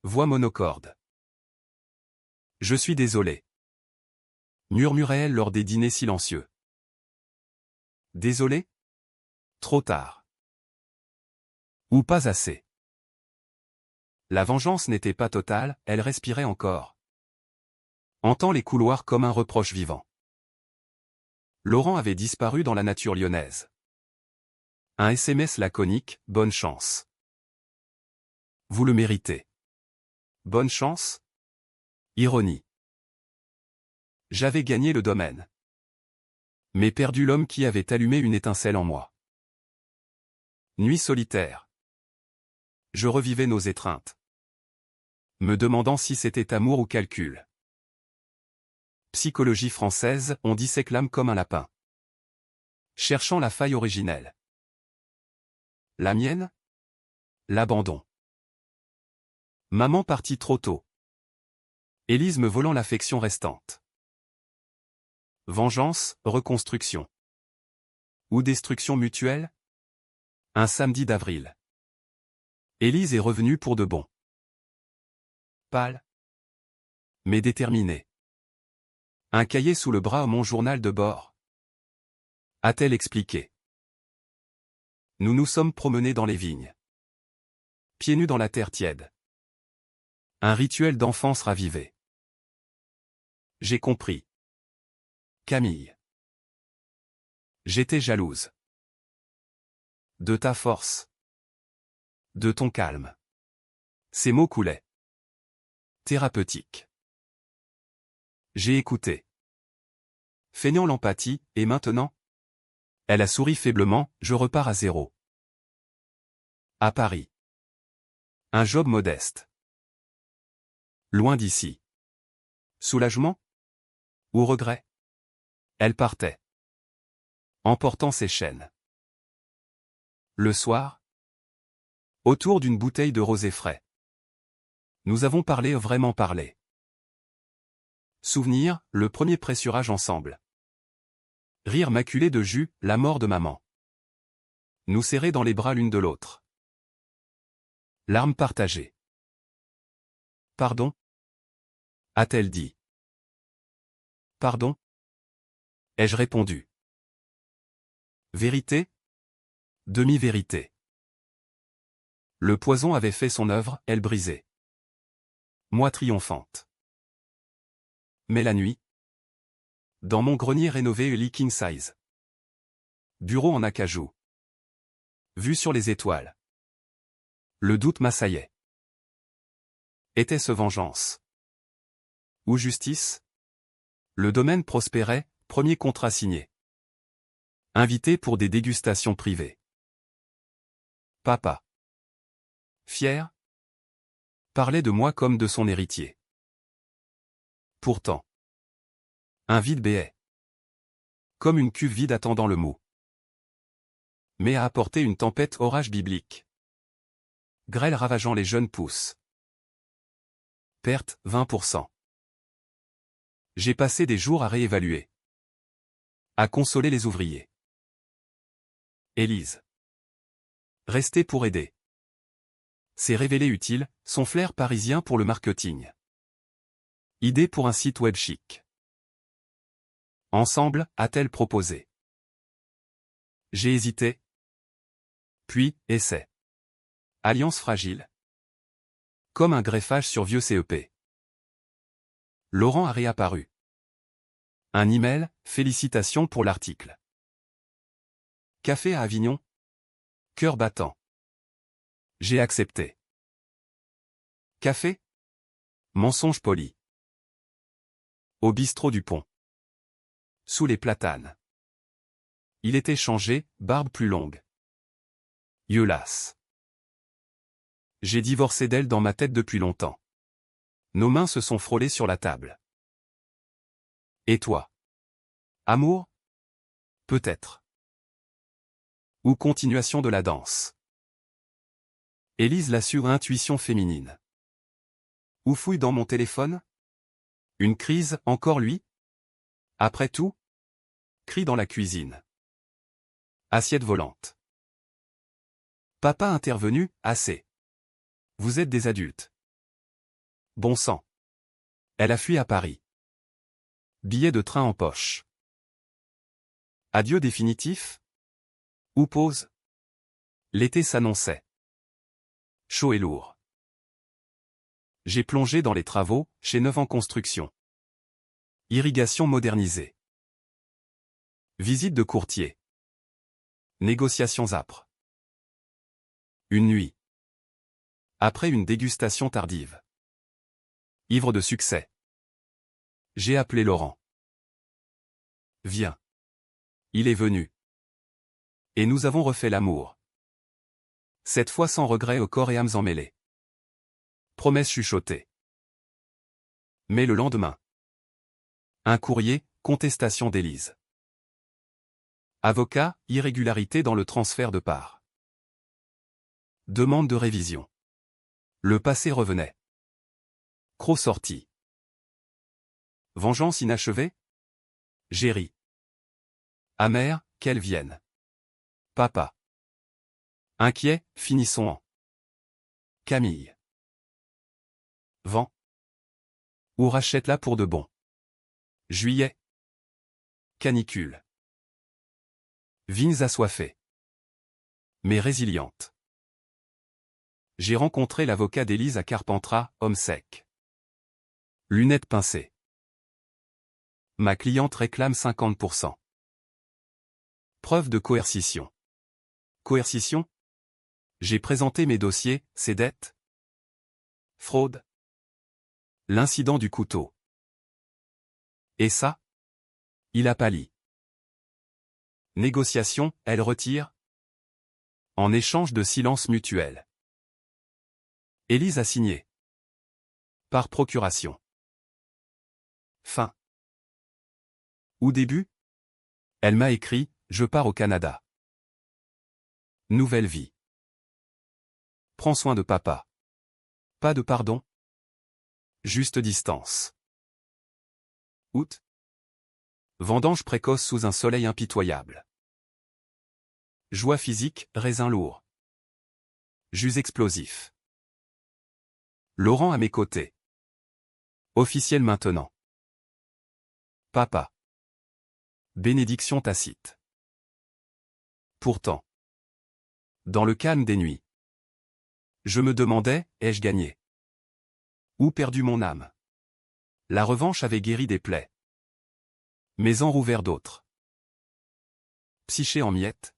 Voix monocorde. Je suis désolé. Murmurait-elle lors des dîners silencieux. Désolé? Trop tard. Ou pas assez. La vengeance n'était pas totale, elle respirait encore. Entend les couloirs comme un reproche vivant. Laurent avait disparu dans la nature lyonnaise. Un SMS laconique, bonne chance. Vous le méritez. Bonne chance? Ironie. J'avais gagné le domaine. Mais perdu l'homme qui avait allumé une étincelle en moi. Nuit solitaire. Je revivais nos étreintes. Me demandant si c'était amour ou calcul. Psychologie française, on dissèque l'âme comme un lapin. Cherchant la faille originelle. La mienne? L'abandon. Maman partit trop tôt. Élise me volant l'affection restante. Vengeance, reconstruction. Ou destruction mutuelle? Un samedi d'avril. Élise est revenue pour de bon. Pâle, mais déterminée. Un cahier sous le bras, mon journal de bord. A-t-elle expliqué. Nous nous sommes promenés dans les vignes. Pieds nus dans la terre tiède. Un rituel d'enfance ravivé. J'ai compris. Camille. J'étais jalouse. De ta force. De ton calme. Ces mots coulaient. Thérapeutique. J'ai écouté. Feignant l'empathie, et maintenant? Elle a souri faiblement, je repars à zéro. À Paris. Un job modeste. Loin d'ici. Soulagement? Ou regret? Elle partait. Emportant ses chaînes. Le soir? Autour d'une bouteille de rosé frais. Nous avons parlé, vraiment parlé. Souvenir, le premier pressurage ensemble. Rire maculé de jus, la mort de maman. Nous serrer dans les bras l'une de l'autre. Larmes partagées. Pardon? A-t-elle dit. Pardon? Ai-je répondu. Vérité? Demi-vérité. Le poison avait fait son œuvre, elle brisait. Moi triomphante. Mais la nuit? Dans mon grenier rénové lit king size. Bureau en acajou. Vue sur les étoiles. Le doute m'assaillait. Était-ce vengeance? Ou justice? Le domaine prospérait, premier contrat signé. Invité pour des dégustations privées. Papa. Fier? Parlait de moi comme de son héritier. Pourtant. Un vide béait. Comme une cuve vide attendant le mot. Mais a apporté une tempête orage biblique. Grêle ravageant les jeunes pousses. Perte, 20%. J'ai passé des jours à réévaluer. À consoler les ouvriers. Élise. Rester pour aider. C'est révélé utile, son flair parisien pour le marketing. Idée pour un site web chic. Ensemble, a-t-elle proposé. J'ai hésité. Puis, essai. Alliance fragile. Comme un greffage sur vieux CEP. Laurent a réapparu. Un email, félicitations pour l'article. Café à Avignon. Cœur battant. J'ai accepté. Café? Mensonge poli. Au bistrot du pont. Sous les platanes. Il était changé, barbe plus longue. Yeux lasses. J'ai divorcé d'elle dans ma tête depuis longtemps. Nos mains se sont frôlées sur la table. Et toi? Amour? Peut-être. Ou continuation de la danse. Élise l'assure, intuition féminine. Ou fouille dans mon téléphone? Une crise, encore lui? Après tout? Cri dans la cuisine. Assiette volante. Papa intervenu, assez. Vous êtes des adultes. Bon sang. Elle a fui à Paris. Billet de train en poche. Adieu définitif? Ou pause? L'été s'annonçait. Chaud et lourd. J'ai plongé dans les travaux, chez Neuve en construction. Irrigation modernisée. Visite de courtier. Négociations âpres. Une nuit. Après une dégustation tardive. Ivre de succès. J'ai appelé Laurent. Viens. Il est venu. Et nous avons refait l'amour. Cette fois sans regret au corps et âmes emmêlées. Promesse chuchotée. Mais le lendemain. Un courrier, contestation d'Élise. Avocat, irrégularité dans le transfert de parts. Demande de révision. Le passé revenait. Croc sorti. Vengeance inachevée? J'ai ri. Amer, qu'elle vienne. Papa. Inquiet, finissons en. Camille. Vent. Ou rachète-la pour de bon. Juillet. Canicule. Vignes assoiffées. Mais résilientes. J'ai rencontré l'avocat d'Élise à Carpentras, homme sec. Lunettes pincées. Ma cliente réclame 50%. Preuve de coercition. Coercition? J'ai présenté mes dossiers, ses dettes. Fraude. L'incident du couteau. Et ça? Il a pâli. Négociation, elle retire. En échange de silence mutuel. Élise a signé. Par procuration. Fin. Au début? Elle m'a écrit, je pars au Canada. Nouvelle vie. Prends soin de papa. Pas de pardon. Juste distance. Août. Vendange précoce sous un soleil impitoyable. Joie physique, raisin lourd. Jus explosif. Laurent à mes côtés. Officiel maintenant. Papa. Bénédiction tacite. Pourtant. Dans le calme des nuits. Je me demandais, ai-je gagné? Ou perdu mon âme? La revanche avait guéri des plaies. Mais en rouvert d'autres. Psyché en miettes.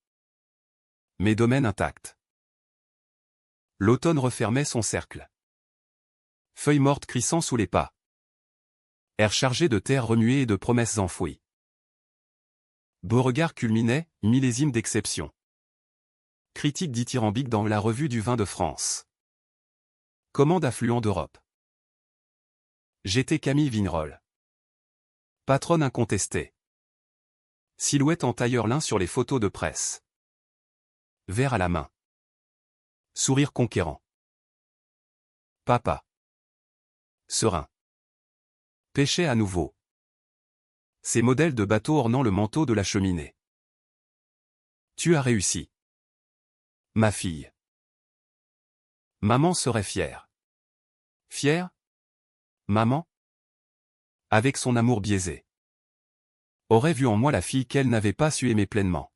Mes domaines intacts. L'automne refermait son cercle. Feuilles mortes crissant sous les pas. Air chargé de terre remuée et de promesses enfouies. Beauregard culminait, millésime d'exception. Critique dithyrambique dans la revue du vin de France. Commande affluent d'Europe. J'étais Camille Vignerol. Patronne incontestée. Silhouette en tailleur lin sur les photos de presse. Verre à la main. Sourire conquérant. Papa. Serein. Pêchait à nouveau. Ces modèles de bateaux ornant le manteau de la cheminée. Tu as réussi. Ma fille. Maman serait fière. Fière? Maman? Avec son amour biaisé. Aurait vu en moi la fille qu'elle n'avait pas su aimer pleinement.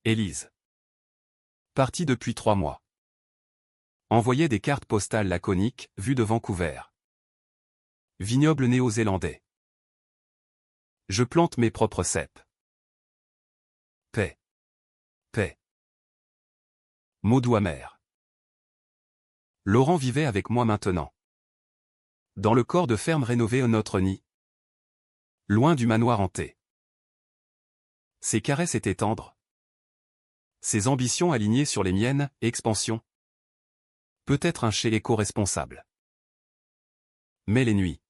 Élise. Partie depuis 3 mois. Envoyait des cartes postales laconiques, vues de Vancouver. Vignoble néo-zélandais. Je plante mes propres cèpes. Paix. Paix. Mots doux amers. Laurent vivait avec moi maintenant. Dans le corps de ferme rénové à notre nid. Loin du manoir hanté. Ses caresses étaient tendres. Ses ambitions alignées sur les miennes, expansion. Peut-être un chez éco-responsable. Mais les nuits.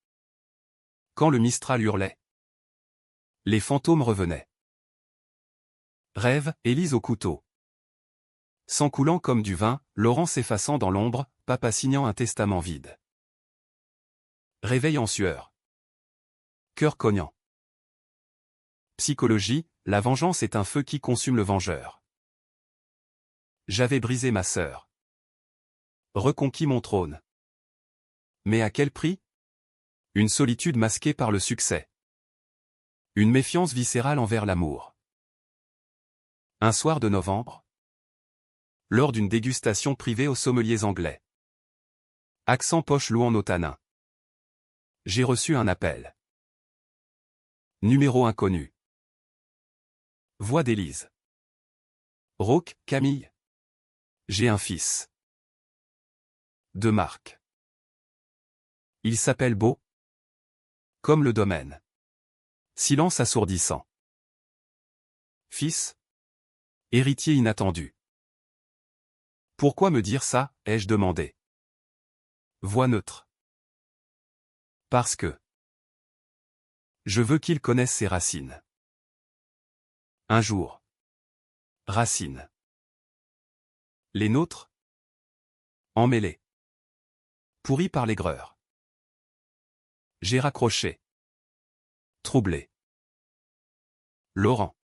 Quand le Mistral hurlait. Les fantômes revenaient. Rêve, Élise au couteau. Sang coulant comme du vin, Laurent s'effaçant dans l'ombre, papa signant un testament vide. Réveil en sueur. Cœur cognant. Psychologie, la vengeance est un feu qui consume le vengeur. J'avais brisé ma sœur. Reconquis mon trône. Mais à quel prix? Une solitude masquée par le succès. Une méfiance viscérale envers l'amour. Un soir de novembre. Lors d'une dégustation privée aux sommeliers anglais. Accent poche louant nos tanins. J'ai reçu un appel. Numéro inconnu. Voix d'Élise. Rauque, Camille. J'ai un fils. De Marc. Il s'appelle Beau. Comme le domaine. Silence assourdissant. Fils. Héritier inattendu. Pourquoi me dire ça, ai-je demandé. Voix neutre. Parce que. Je veux qu'il connaisse ses racines. Un jour. Racines. Les nôtres? Emmêlés. Pourris par l'aigreur. J'ai raccroché. Troublé. Laurent.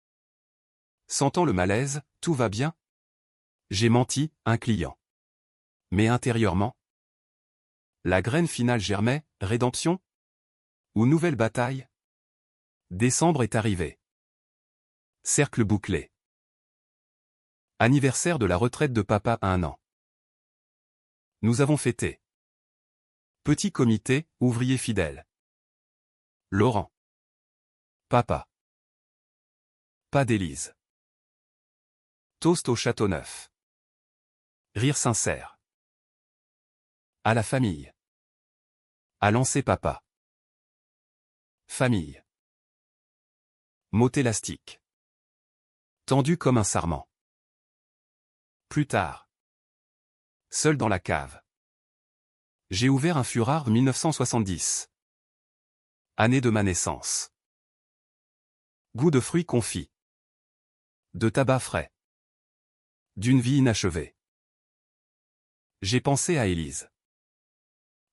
Sentant le malaise, tout va bien? J'ai menti, un client. Mais intérieurement? La graine finale germait, rédemption? Ou nouvelle bataille? Décembre est arrivé. Cercle bouclé. Anniversaire de la retraite de papa à 1 an. Nous avons fêté. Petit comité, ouvrier fidèle. Laurent. Papa. Pas d'Élise. Toast au Châteauneuf. Rire sincère. À la famille. À lancer papa. Famille. Mot élastique. Tendu comme un sarment. Plus tard. Seul dans la cave. J'ai ouvert un furard 1970. Année de ma naissance. Goût de fruits confits. De tabac frais. D'une vie inachevée. J'ai pensé à Élise.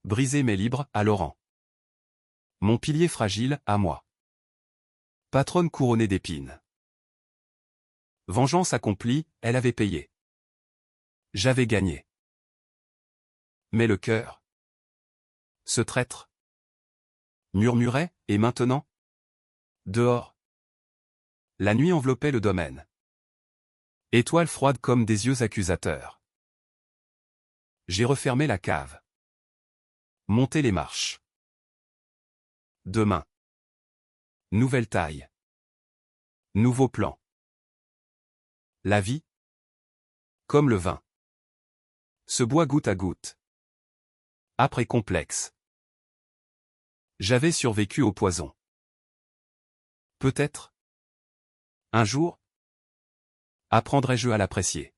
Brisé mais libre, à Laurent. Mon pilier fragile, à moi. Patronne couronnée d'épines. Vengeance accomplie, elle avait payé. J'avais gagné. Mais le cœur. Ce traître. Murmurait, et maintenant? Dehors. La nuit enveloppait le domaine. Étoiles froides comme des yeux accusateurs. J'ai refermé la cave. Monté les marches. Demain. Nouvelle taille. Nouveau plan. La vie. Comme le vin. Se boit goutte à goutte. Après complexe. J'avais survécu au poison. Peut-être. Un jour. Apprendrai-je à l'apprécier.